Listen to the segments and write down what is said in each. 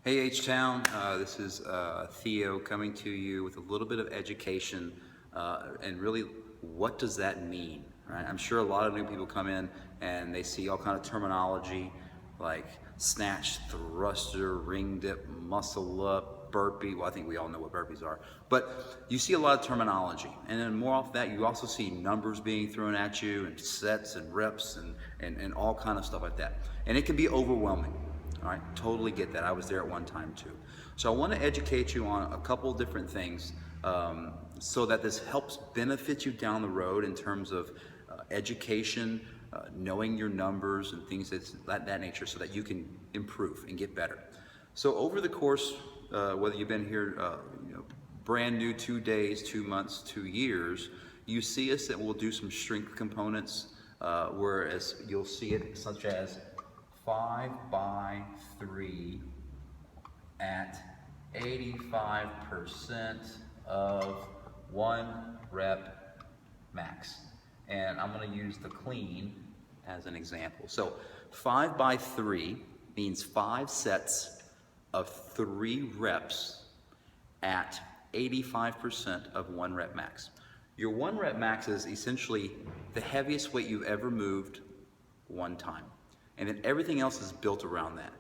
Hey H-Town, this is Theo coming to you with a little bit of education and really what does that mean, right? I'm sure a lot of new people come in and they see all kind of terminology like snatch, thruster, ring dip, muscle up, burpee. Well, I think we all know what burpees are, but you see a lot of terminology, and then more off that you also see numbers being thrown at you and sets and reps and all kind of stuff like that, and it can be overwhelming. All right, totally get that. I was there at one time too. So I want to educate you on a couple different things so that this helps benefit you down the road in terms of education, knowing your numbers and things that nature so that you can improve and get better. So over the course, whether you've been here brand new 2 days, 2 months, 2 years, you see us that we'll do some strength components, whereas you'll see it such as 5 by 3 at 85% of 1 rep max. And I'm going to use the clean as an example. So 5 by 3 means 5 sets of 3 reps at 85% of 1 rep max. Your 1 rep max is essentially the heaviest weight you've ever moved one time. And then everything else is built around that.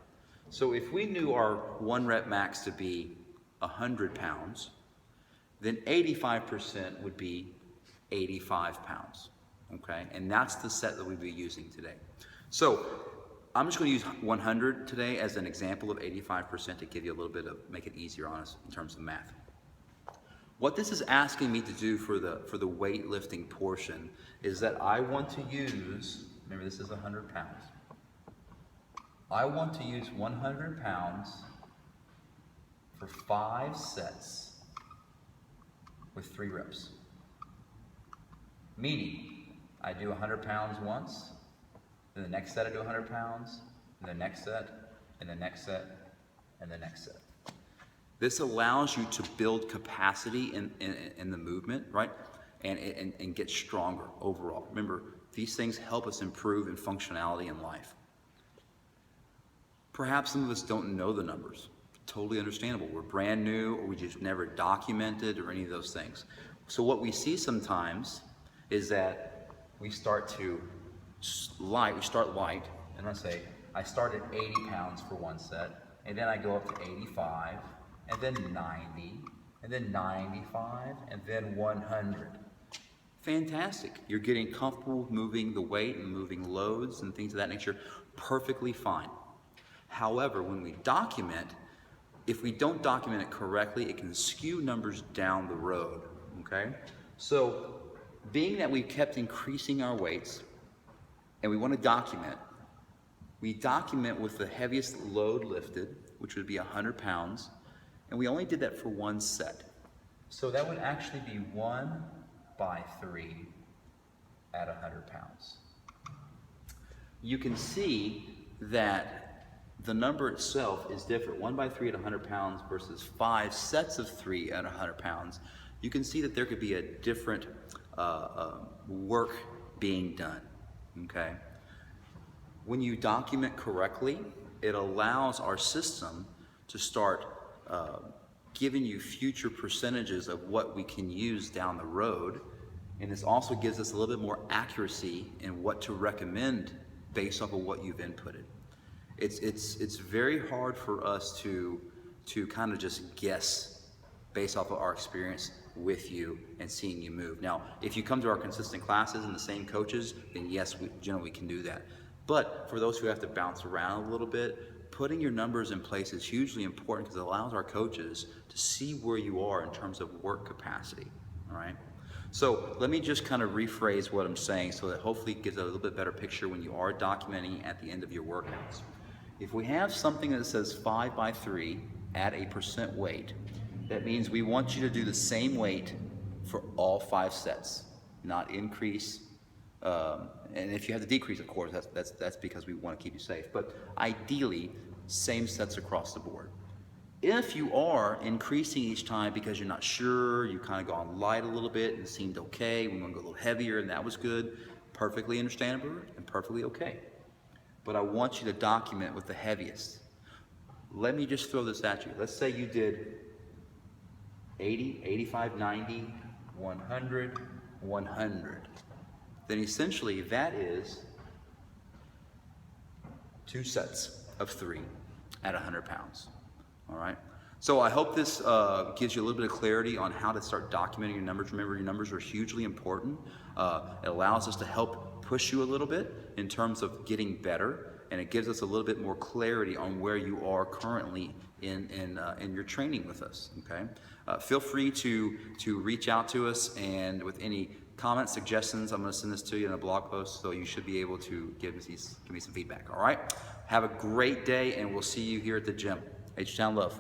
So if we knew our 1 rep max to be 100 pounds, then 85% would be 85 pounds, okay? And that's the set that we'd be using today. So I'm just gonna use 100 today as an example of 85% to give you a little bit of, make it easier on us in terms of math. What this is asking me to do for the weightlifting portion is that I want to use, remember this is 100 pounds, I want to use 100 pounds for 5 sets with 3 reps. Meaning, I do 100 pounds once, then the next set I do 100 pounds, and the next set, and the next set, and the next set. This allows you to build capacity in the movement, right? And get stronger overall. Remember, these things help us improve in functionality in life. Perhaps some of us don't know the numbers. Totally understandable. We're brand new, or we just never documented, or any of those things. So what we see sometimes is that we start light, and let's say I start at 80 pounds for 1 set, and then I go up to 85, and then 90, and then 95, and then 100. Fantastic. You're getting comfortable with moving the weight and moving loads and things of that nature perfectly fine. However, when we document, if we don't document it correctly, it can skew numbers down the road, okay? So, being that we've kept increasing our weights, and we want to document, we document with the heaviest load lifted, which would be 100 pounds, and we only did that for 1 set. So that would actually be 1 by 3 at 100 pounds. You can see that the number itself is different. 1 by 3 at 100 pounds versus 5 sets of 3 at 100 pounds. You can see that there could be a different work being done, okay? When you document correctly, it allows our system to start giving you future percentages of what we can use down the road. And this also gives us a little bit more accuracy in what to recommend based off of what you've inputted. It's very hard for us to kind of just guess based off of our experience with you and seeing you move. Now, if you come to our consistent classes and the same coaches, then yes, we generally can do that. But for those who have to bounce around a little bit, putting your numbers in place is hugely important because it allows our coaches to see where you are in terms of work capacity, all right? So let me just kind of rephrase what I'm saying so that hopefully it gives a little bit better picture when you are documenting at the end of your workouts. If we have something that says 5 by 3 at a % weight, that means we want you to do the same weight for all 5 sets, not increase. And if you have to decrease, of course, that's because we want to keep you safe. But ideally, same sets across the board. If you are increasing each time because you're not sure, you kind of gone light a little bit and it seemed okay, we want to go a little heavier and that was good, perfectly understandable and perfectly okay. But I want you to document with the heaviest. let me just throw this at you. Let's say you did 80, 85, 90, 100, 100. Then essentially that is 2 sets of 3 at 100 pounds. All right. So I hope this gives you a little bit of clarity on how to start documenting your numbers. Remember, your numbers are hugely important. It allows us to help push you a little bit in terms of getting better, and it gives us a little bit more clarity on where you are currently in your training with us. Okay. Feel free to reach out to us, and with any comments, suggestions, I'm going to send this to you in a blog post, so you should be able to give me some feedback. All right. Have a great day, and we'll see you here at the gym. H-Town love.